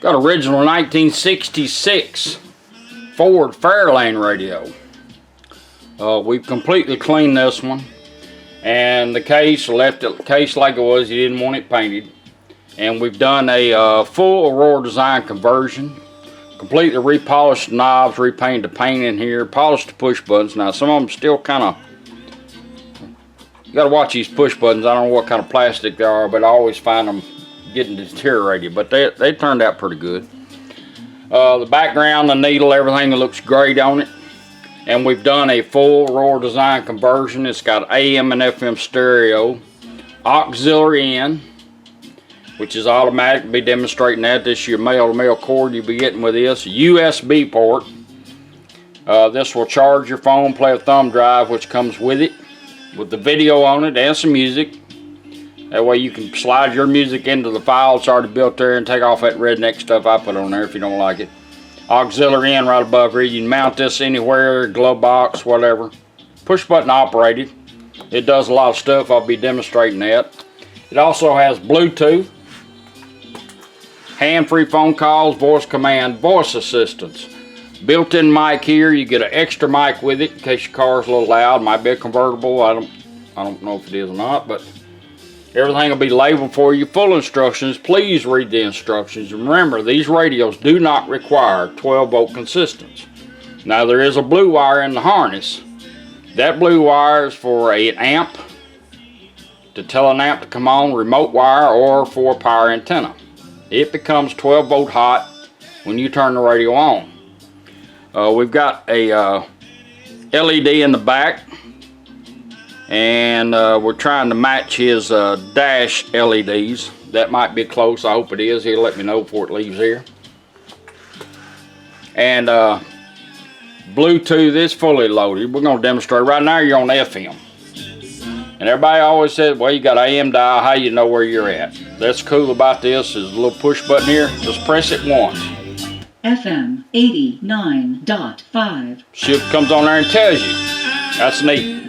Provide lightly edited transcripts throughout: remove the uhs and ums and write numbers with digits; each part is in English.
Got original 1966 Ford Fairlane radio. We've completely cleaned this one, and the case, left it case like it was. You didn't want it painted, and we've done a full Aurora Design conversion. Completely repolished the knobs, repainted the paint in here, polished the push buttons. Now some of them still kind of, you got to watch these push buttons. I don't know what kind of plastic they are, but I always find them getting deteriorated, but they turned out pretty good. The background, the needle, everything looks great on it. And we've done a full Aurora Design conversion. It's got AM and FM stereo, auxiliary in, which is automatic. We'll be demonstrating that. This is your male-to-male cord you'll be getting with this. USB port. This will charge your phone, play a thumb drive, which comes with it, with the video on it and some music. That way you can slide your music into the file. It's already built there, and take off that redneck stuff I put on there if you don't like it. Auxiliary in right above here. You can mount this anywhere, glove box, whatever. Push button operated. It does a lot of stuff. I'll be demonstrating that. It also has Bluetooth, hand-free phone calls, voice command, voice assistance. Built-in mic here. You get an extra mic with it in case your car's a little loud. Might be a convertible. I don't know if it is or not, but everything will be labeled for you. Full instructions. Please read the instructions. Remember, these radios do not require 12-volt consistence. Now, there is a blue wire in the harness. That blue wire is for an amp, to tell an amp to come on, remote wire, or for a power antenna. It becomes 12-volt hot when you turn the radio on. We've got a LED in the back, and we're trying to match his dash LEDs. That might be close. I hope it is. He'll let me know before it leaves here. And Bluetooth is fully loaded. We're going to demonstrate. Right now you're on FM. And everybody always said, well, you got AM dial, how you know where you're at? That's cool about this is a little push button here. Just press it once. FM 89.5. Ship comes on there and tells you. That's neat.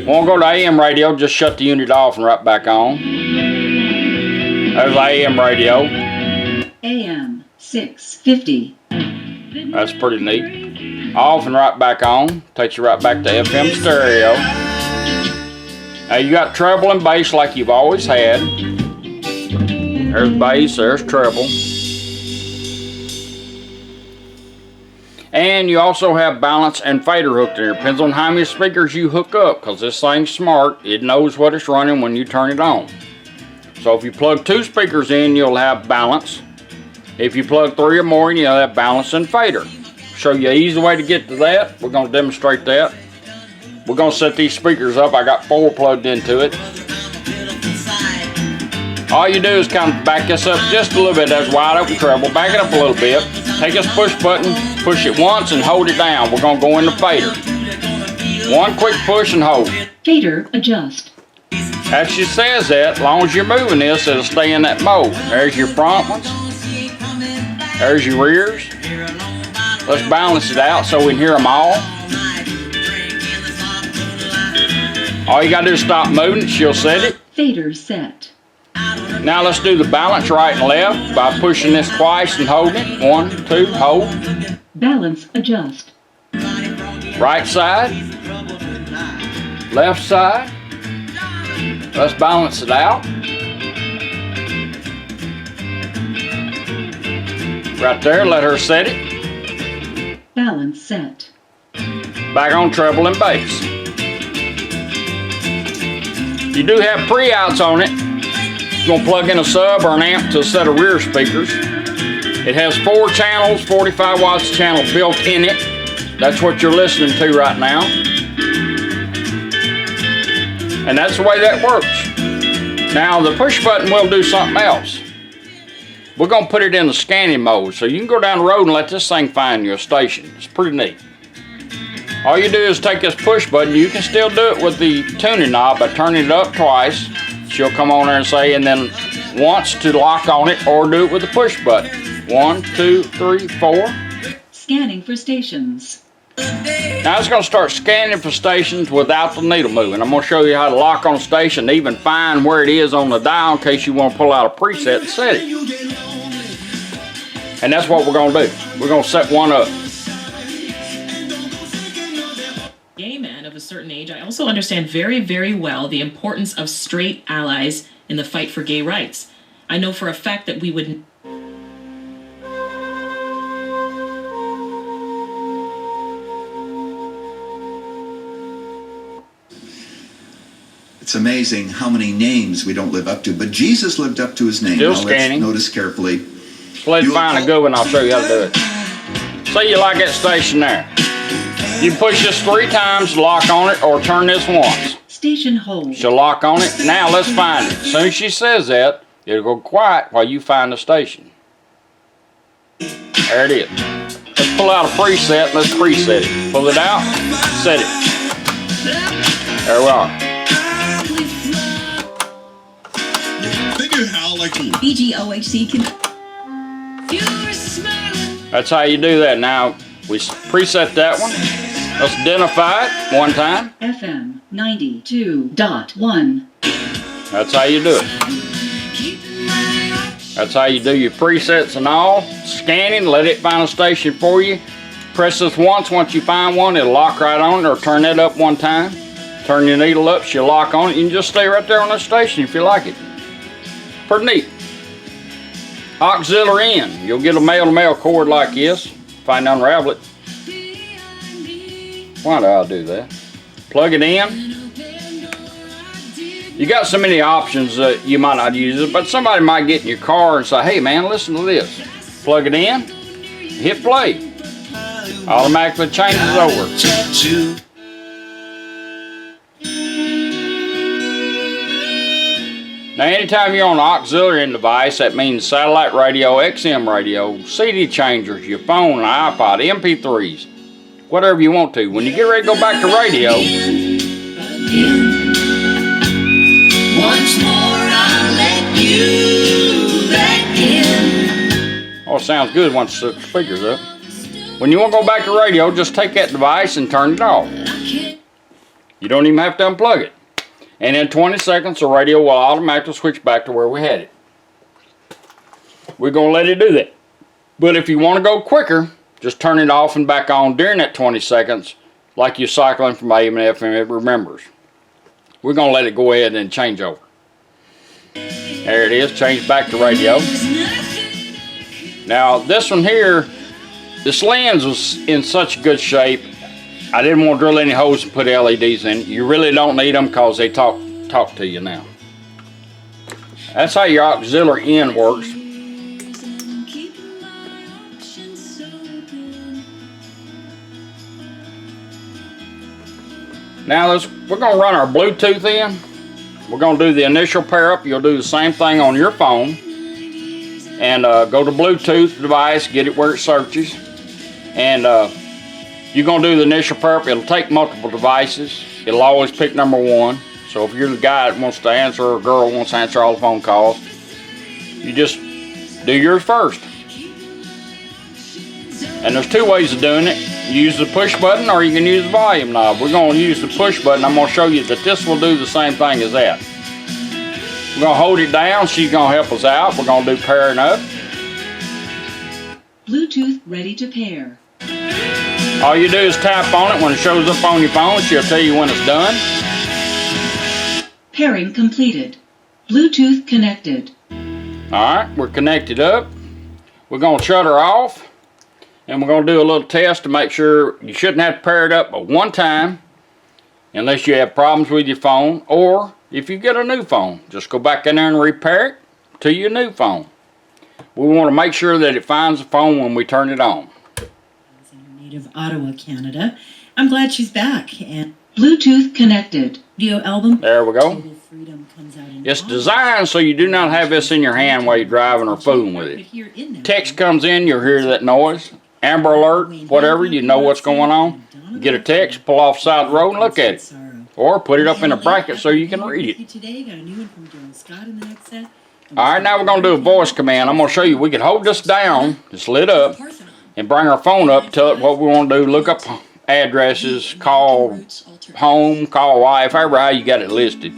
Won't go to AM radio, just shut the unit off and right back on. There's AM radio. AM 650. That's pretty neat. Off and right back on. Takes you right back to FM stereo. Now you got treble and bass like you've always had. There's bass, there's treble. And you also have balance and fader hooked in here. Depends on how many speakers you hook up, because this thing's smart. It knows what it's running when you turn it on. So if you plug 2 speakers in, you'll have balance. If you plug 3 or more in, you'll have balance and fader. Show you an easy way to get to that. We're going to demonstrate that. We're going to set these speakers up. I got 4 plugged into it. All you do is kind of back this up just a little bit. That's wide open treble. Back it up a little bit. Take this push button, push it once and hold it down. We're going to go into fader. One quick push and hold. Fader adjust. Actually says that, as long as you're moving this, it'll stay in that mode. There's your front ones. There's your rears. Let's balance it out so we can hear them all. All you got to do is stop moving. She'll set it. Fader set. Now let's do the balance right and left by pushing this twice and holding it. 1, 2, hold. Balance adjust. Right side. Left side. Let's balance it out. Right there, let her set it. Balance set. Back on treble and bass. You do have pre-outs on it. You're going to plug in a sub or an amp to a set of rear speakers. It has 4 channels, 45 watts channel built in it. That's what you're listening to right now. And that's the way that works. Now the push button will do something else. We're going to put it in the scanning mode, so you can go down the road and let this thing find you a station. It's pretty neat. All you do is take this push button. You can still do it with the tuning knob by turning it up twice. She'll come on there and say, and then once to lock on it, or do it with the push button. 1, 2, 3, 4. Scanning for stations. Now it's going to start scanning for stations without the needle moving. I'm going to show you how to lock on a station, even find where it is on the dial in case you want to pull out a preset and set it. And that's what we're going to do. We're going to set one up. Gay men of a certain age, I also understand very, very well the importance of straight allies in the fight for gay rights. I know for a fact that we would... It's amazing how many names we don't live up to, but Jesus lived up to his name. Still now scanning. Let's notice carefully. Let's find a good one. I'll show you how to do it. Say you like that station there. You push this 3 times, lock on it, or turn this once. Station hold. She'll lock on it. Now let's find it. As soon as she says that, it'll go quiet while you find the station. There it is. Let's pull out a preset and let's preset it. Pull it out, set it. There we are. BGOHC can. That's how you do that. Now, we preset that one. Let's identify it one time. FM 92.1. That's how you do it. That's how you do your presets and all. Scanning, let it find a station for you. Press this once. Once you find one, it'll lock right on it, or turn that up one time. Turn your needle up, she'll lock on it. You can just stay right there on that station if you like it. Pretty neat. Auxiliary in. You'll get a male-to-male cord like this. If I can unravel it. Why do I do that? Plug it in. You got so many options that you might not use it, but somebody might get in your car and say, hey man, listen to this. Plug it in, hit play. Automatically changes over. Now anytime you're on an auxiliary device, that means satellite radio, XM radio, CD changers, your phone, iPod, MP3s, whatever you want to. When you get ready to go back to radio, Once more I'll let you back in. oh, it sounds good once the speaker's up. When you want to go back to radio, just take that device and turn it off. You don't even have to unplug it. And in 20 seconds, the radio will automatically switch back to where we had it. We're going to let it do that. But if you want to go quicker, just turn it off and back on during that 20 seconds, like you're cycling from AM and FM, it remembers. We're going to let it go ahead and change over. There it is, change back to radio. Now, this one here, this lens was in such good shape, I didn't want to drill any holes and put LEDs in. You really don't need them because they talk to you now. That's how your auxiliary in works. Now we're going to run our Bluetooth in. We're going to do the initial pair up. You'll do the same thing on your phone. And go to Bluetooth device, get it where it searches. And you're going to do the initial pair up. It'll take multiple devices. It'll always pick number 1. So if you're the guy that wants to answer, or girl wants to answer all the phone calls, you just do yours first. And there's 2 ways of doing it. You use the push button or you can use the volume knob. We're going to use the push button. I'm going to show you that this will do the same thing as that. We're going to hold it down. She's going to help us out. We're going to do pairing up. Bluetooth ready to pair. All you do is tap on it. When it shows up on your phone, she'll tell you when it's done. Pairing completed. Bluetooth connected. Alright, we're connected up. We're going to shut her off. And we're going to do a little test to make sure you shouldn't have to pair it up but one time. Unless you have problems with your phone. Or if you get a new phone, just go back in there and repair it to your new phone. We want to make sure that it finds the phone when we turn it on. Native Ottawa, Canada. I'm glad she's back. And Bluetooth connected. video album. There we go. Total Freedom comes out in It's August. designed so you do not have this in your hand while you're driving or fooling with it. Text comes in, you'll hear that noise. Amber alert, whatever, you know what's going on. You get a text, pull off the side of the road and look at it. Or put it up in a bracket so you can read it. Today, got a new one from Darren Scott in the next set. Alright, now we're going to do a voice command. I'm going to show you. We can hold this down, just lit up, and bring our phone up, tell it what we want to do. Look up addresses, call home, call wife, however how you got it listed.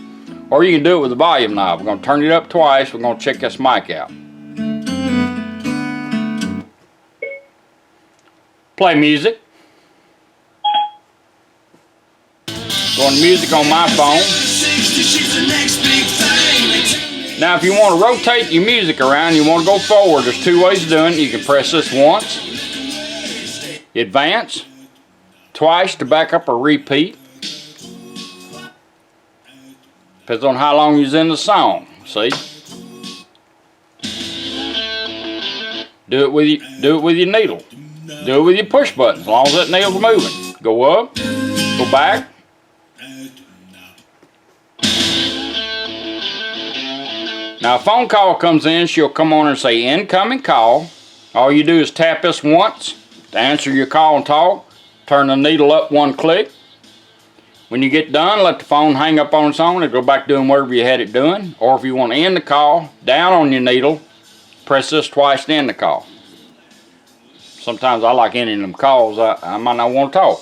Or you can do it with the volume knob. We're going to turn it up twice. We're going to check this mic out. Play music. Go to music on my phone. Now if you want to rotate your music around, you want to go forward, there's two ways of doing it. You can press this once, advance, twice to back up or repeat. Depends on how long you're in the song, see? Do it with your needle. Do it with your push button, as long as that needle's moving. Go up, go back. Now a phone call comes in, she'll come on and say incoming call. All you do is tap this once to answer your call and talk. Turn the needle up one click. When you get done, let the phone hang up on its own and go back doing whatever you had it doing. Or if you want to end the call, down on your needle, press this twice to end the call. Sometimes I like ending them calls. I might not want to talk.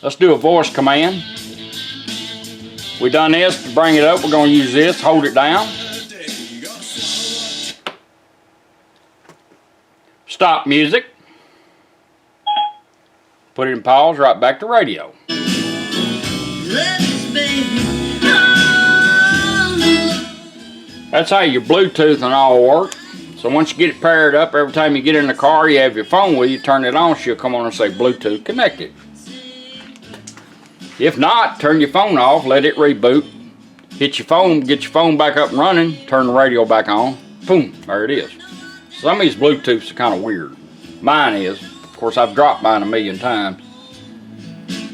Let's do a voice command. We done this. To bring it up, we're going to use this. Hold it down. Stop music. Put it in pause, right back to radio. That's how your Bluetooth and all work. So once you get it paired up, every time you get in the car, you have your phone with you, turn it on, she'll come on and say Bluetooth connected. If not, turn your phone off, let it reboot. Hit your phone, get your phone back up and running, turn the radio back on. Boom, there it is. Some of these Bluetooths are kind of weird. Mine is. Of course, I've dropped mine a million times.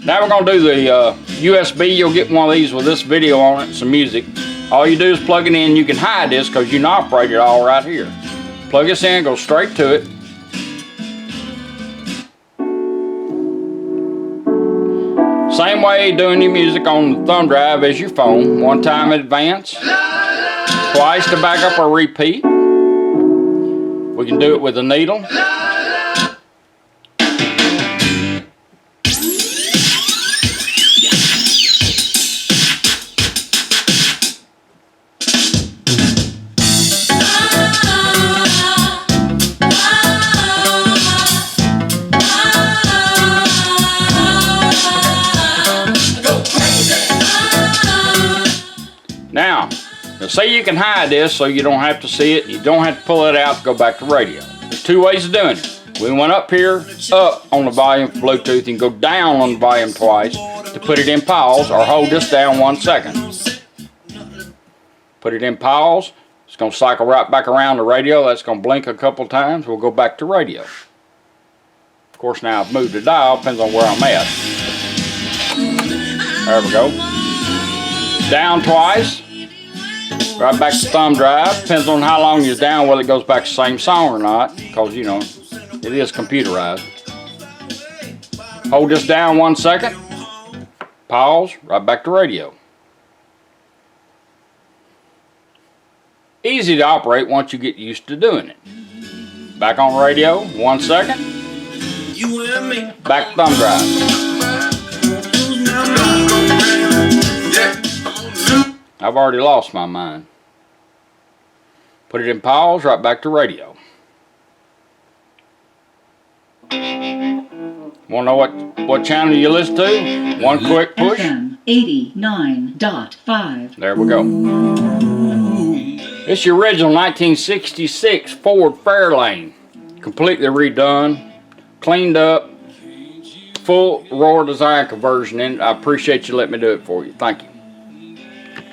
Now we're going to do the USB. You'll get one of these with this video on it, some music. All you do is plug it in. You can hide this because you can operate it all right here. Plug this in, go straight to it. Same way doing your music on the thumb drive as your phone. One time advance, twice to back up or repeat. We can do it with a needle. Now, say you can hide this so you don't have to see it. You don't have to pull it out to go back to radio. There's two ways of doing it. We went up here, up on the volume for Bluetooth. You can go down on the volume twice to put it in pause, or hold this down 1 second. Put it in pause. It's going to cycle right back around the radio. That's going to blink a couple times. We'll go back to radio. Of course, now I've moved the dial. Depends on where I'm at. There we go. Down twice. Right back to thumb drive. Depends on how long you're down, whether it goes back to the same song or not, because you know it is computerized. Hold this down 1 second. Pause. Right back to radio. Easy to operate once you get used to doing it. Back on radio. 1 second. Back to thumb drive. I've already lost my mind. Put it in pause, right back to radio. Want to know what channel you listen to? One quick push. FM 89.5. There we go. It's your original 1966 Ford Fairlane. Completely redone, cleaned up, full Aurora Design conversion in it. I appreciate you letting me do it for you. Thank you.